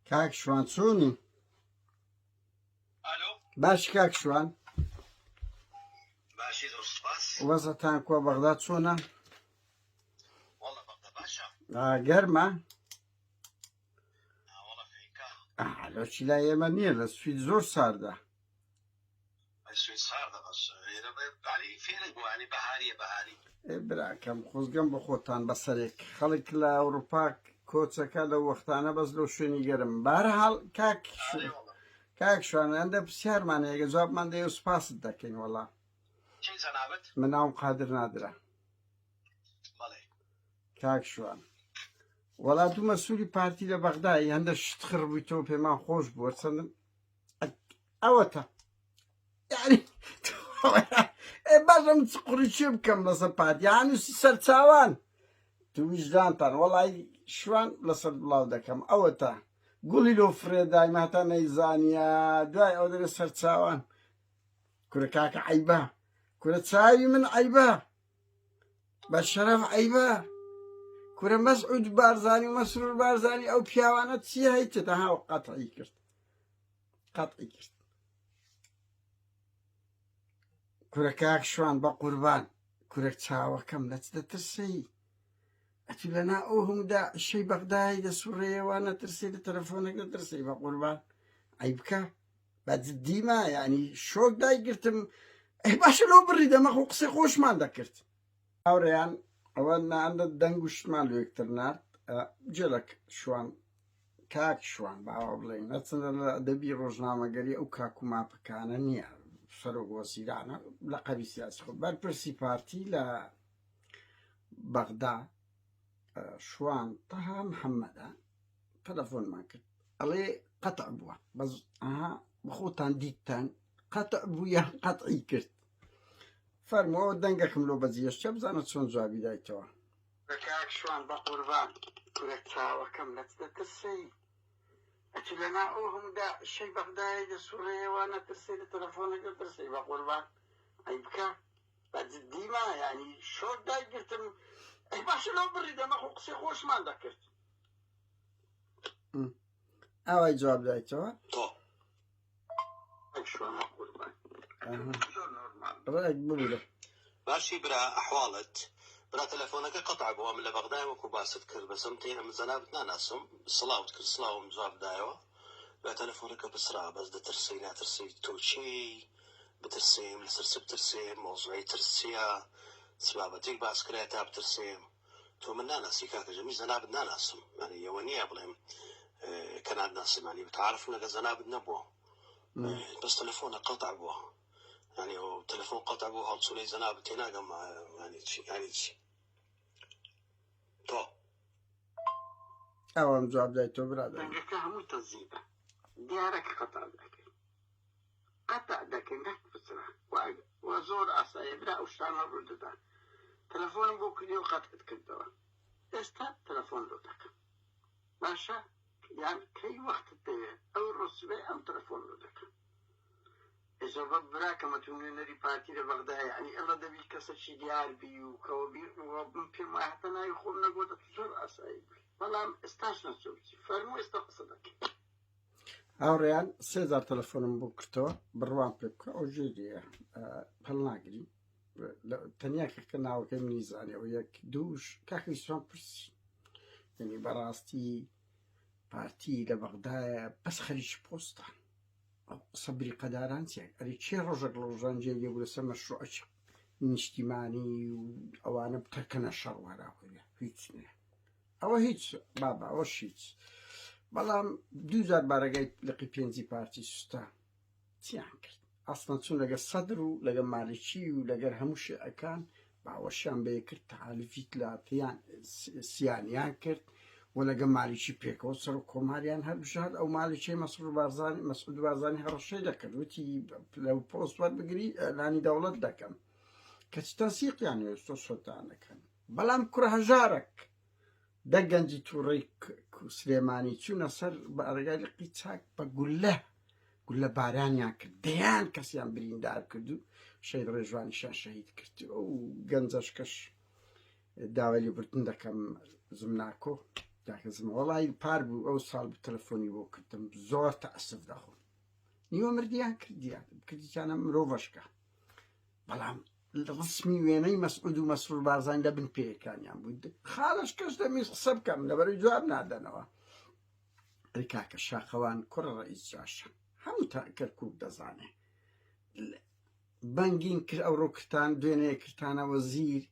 کاک شوان چۆنی؟ باش کاک شوان، باشی زۆر سوپاس. وەزەتان کۆ بەغداد چۆنە؟ وەڵا بەغدا باشە. گەرمە؟ وەڵا فێکا. لەچی لای ئێمە نییە، لە سوید زۆر ساردە. سوید ساردە بەس ئێرە بەعلی فێرک بوو، یعنی بەهاریە بەهاری. براکەم خۆزگەم بە خۆتان بەسەرێک خەڵک لە ئەوروپا کۆچەکە لە وەختانە بەس لەو شوێنی گەرم. بەهەرحاڵ کاک شوان هەندە پرسیارمان هەیە، جوابمان دەیە و سوپاست دەکەین. وەڵا چی جەنابەت؟ من ناوم قادر نادرە. بەڵێ. کاک شوان، وەڵا دوو مەسوولی پارتی لە بەغدای هەندە شتخڕ بوویتەوە، پێمان خۆش بووە چەندم ئەوەتە یعنی باشم چ قوڕی چێ بکەم لەسەر پارتی هەنووسی سەرچاوان تو ویژدانتان. وەڵی شوان لەسەر بڵاو دەکەم ئەوەتە گوڵی لۆ فرێدای ماتا نەیزانیە دوای ئەو دەرە سەرچاوان. کورە کاکە عەیبە، کورە چاوی من عەیبە، بە شەرەف عەیبە. کورە مەسعود بارزانی و مەسرور بارزانی ئەو پیاوانە چی هەیتە هاو قەتعی کرد، قەتعی کرد. کورە کاک شوان بە قوربان، کورە چاوەکەم لە چ دەترسی؟ ئەتو لەنا ئەو هەموودا شەی بەغدای دەسوڕێەوە نەترسی، لە تەلەفۆنێک دەترسی؟ بە قوربان عەیب بکە، بە جددیمە، ینی شۆک دایگرتم. باشە لەو بڕی دەمەخۆ قسەی خۆشمان دەکرد. هاوڕێیان ئەوە ناندە دەنگ و شتمان لە یەکتر نارد. جێلک شوان، کاک شوان باوە بڵێن نەچەندە لە ئەدەبی ڕۆژنامەگەری ئەو کاک و ماپەکانە نییە، سەرۆک وەزیرانە لە قەبی سیاسی خۆ. بەرپرسی پارتی لە بەغدا شوان تەها محەممەدە تەلەفۆنمان کرد، ئەڵێ قەتع بووە، بەس بخۆتان دیتتان قەتع بوو یان قەتعی کرد. فەرمەوە دەنگەکەم لۆ بەجێشتە بزانە چۆن جوابی دایتەوە. کاک شوان بە قوربان، کورە چاوەکەم لە چ دەترسی؟ ئەچی لەنا ئەو هەموودا شەی بەغدای دەسوڕێەوە نەترسی، لە تەلەفۆنێک دەترسی؟ بە قوربان عەیب بکە، بە جددیمە، ینی شۆک دایگرتم. باشە لەو بڕی دەمەخۆ قسەی خۆشمان دەکرد. ئەوەی جواب دایتەوە؟ تۆ شوان بە قوربان ڕێک ببوورە. باشی برا ئەحواڵت برا تەلەفۆنەکە قەتع بووە، من لە بەغدای وەکو باست کرد بەسم تێنە من جەنابەت ناناسم، سڵاوت کرد، سڵاوم جواب دایەوە، بە تەلەفۆنەکە بسرا، بەس دەترسی ناترسی تۆ چی؟ بترسیم لەسەر چ بترسیم؟ مۆزوعی ترسیە؟ چ بابەتێک باس کرایە تا بترسیم؟ تۆ من ناناسی کاکە جەمی، جەنابەت ناناسم، یعنی ئەوە نییە بڵێم کە ناناسیمانی بتعارف لەگە جەنابەت نەبووە، بەس تەلەفۆنە قەتع بووە، یعنی ئەو تەلەفۆن قەتع بوو، هەڵچوونەی جەنابەت تێناگەم، یعنی چی؟ یعنی چی؟ تۆ ئەوەم جواب دایتەوە برادەر. دەنگەکە هەموو تەزیبە، دیارەکە قەتع دەکەی، قەتع دەکەی، نەکبسرە وە زۆر ئاسایە. برا ئەو شتانە ڕوودەدا، تەلەفۆنم بۆ کردیەوە قەتعت کردەوە، ئێستا تەلەفۆن لۆ دەکەم، باشە؟ یان کەی وەختت دەوێت ئەو ڕۆسبێ ئەم تەلەفۆن لۆ دەکەم. ئێزۆبە براکەمە تو نوێنەری پارتی لە بەغدای، ینی ئەڵە دەبی کەسەکی دیار بی و کەوە بیر من پێم وایە هەتە ناوی خۆم نەگۆتە زۆر ئاسایی بی، بەڵام ئێستاش نەچۆبی فەرموو ئێستا قسە دەکەی. هاوڕێیان 3000 تەلەفۆنم بۆ کردەوە، بڕوان پێ بکە ئەو ژێریە هەڵ ناگری، تەنیا کەکە ناوەکەی منی زانێەوە یەک دووش کاکەی سوان پرسی، یعنی بەڕاستی پارتی لە بەغدایە بەس خەریکی پۆستە، قسە بریقەداران چێک ئەری چێ ڕۆژێک لە ڕۆژان جێگێ بوو لەسەر مەشروعەکی نیشتیمانی و ئەوانە بتەکەنە شەڕ وەراهۆیە، هیچ نییە ئەوە، هیچ بابا ئەوەش هیچ. بەڵام 2000 بارەگای لقی پێنجی پارتی سوستا چیان کرد؟ ئەسڵەن چوون لەگە سەدر و لەگە مالیکی و لەگەر هەموو شێعەکان باوەشیان بەیە کرد، تەحالوفی تەلاتیان سیانیان کرد و لەگە مالیکی پێکەوە سەر و کۆماریان هەربژاد. ئەو مالیکی مەسعود بارزانی هەڕەشەی دەکرد، وتی لەو پۆست وەربگری ئەلانی دەوڵەت دەکەم، کەچی تەنسیقیان وێستۆ سۆتانەکەن. بەڵام کوڕە هەژارێک دە گەنجی تووڕەی سلێمانی چوونە سەر بارەگای لقی چاک بە گولە بارانیان کرد، دەیان کەسیان بریندار کرد و شەید ڕێژوانیشان شەهید کرد. ئەو گەنجەشکەش داوای لێبوردن دەکەم زمناکۆ داکەزم وەڵی پار بوو ئەو ساڵ تەلەفۆنی بۆ کردم زۆر تەئەسف دەخۆم نیوە مردیان کردیانە مرۆڤەشکە بەڵام ڕسمی وێنەی مەسعود و مەسرور بارزان لە بن پێیەکانیان بوو خاڵش کەس دەمی قسە بکەم لەبەرەوەی جواب نادەنەوە ئەی کاکە شاخەوان کوڕە ڕئیس جاشە هەموو تا کەرکووک دەزانێ بەنگین کرد ئەو ڕۆکتان دوێنەیە کردانەوە زیر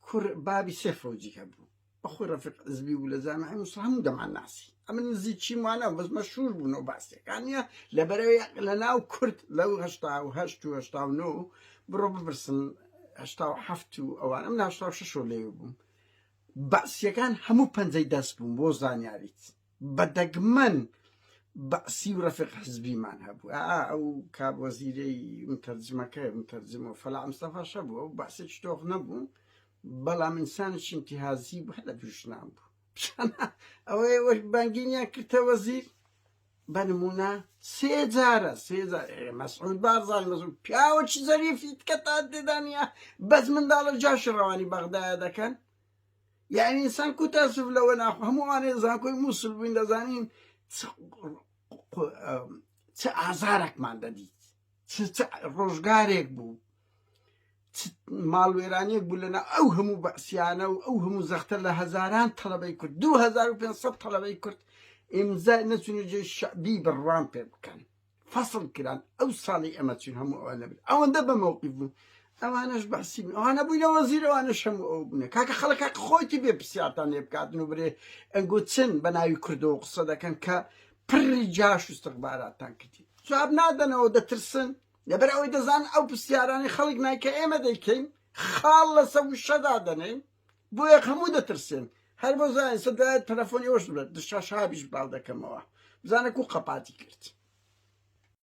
کوڕ بابی سێ فەوجی هەبوو بەخۆی ڕەفیق حزبی و لە جامعەی مووسڵ هەموو دەمان ناسی ئەمە نزیکی وانە بەس مەشهوور بوونەوە باسیەکانیە لەبەرەوەی لە ناو کورد لەو 1970 و 1970 بڕۆ بپرسن 1970 و ئەوان ئەم 1976 لێوە بووم باسیەکان هەموو پەنجەی دەست بووم بۆ زانیاریت بەدەگمەن بەسی و ڕەفیق حزبیمان هەبوو ئەو کاب وەزیرەی متەرجمەکە متەرجمە فەلاح مستەفا بوو ئەو باسێکی تۆخ نەبوو بەڵام ئینسانێکی ئینتیهازی بوو هەر لە تووشنان بوو ئەوەی وەک بانگینیان کردە وەزیر بە نمونە سێ جارە مەسعود بارزان مەسعود پیاوەکی زەریفیت کە تا تێدانە بەس منداڵە جاشی ڕەوانی بەغدایە دەکەن یعنی ئینسان کوتاسف لەوە ناخۆ هەمووانێ زانکۆی مووسڵ بووین دەزانین چ ئازارێکمان دەدیت چ ڕۆژگارێک بوو ماڵوێرانێک بوو لەنا ئەو هەموو بەسییانە و ئەو هەموو زەختە لە هەزاران تەڵەبەی کورد 2500 تەڵەبەی کورد ئێمزا نەچونە جێ شەعبی بڕوان پێ بکەن فەسڵ کران ئەو ساڵی ئەمە چون هەموو ئەوە نەبێت ئەوەندە بە مووقیف بوو ئەوانەش بەسی بوون ئەوانە بووینە وەزیر ئەوانەش هەموو ئەو بوونێ کاکە خەڵک خۆیتی بێ پرسیارتان لێ بکاتن و برێ ئەنگۆ چن بە ناوی کوردەوە قسە دەکەن کە پڕی جاش و استقباراتان کردی جواب نادەنەوە دەترسن لەبەر ئەوەی دەزان ئەو پرسیارانی خەڵک نایکە ئێمە دەیکەین خاڵ لەسەر وشەدا دەنێن بۆ یەک هەموو دەترسێن هەر بۆ زانین سەدایەت تەلەفۆنی ئەوش بێت دشاشابیش باڵ دەکەمەوە بزانە کو قەپاتی کرد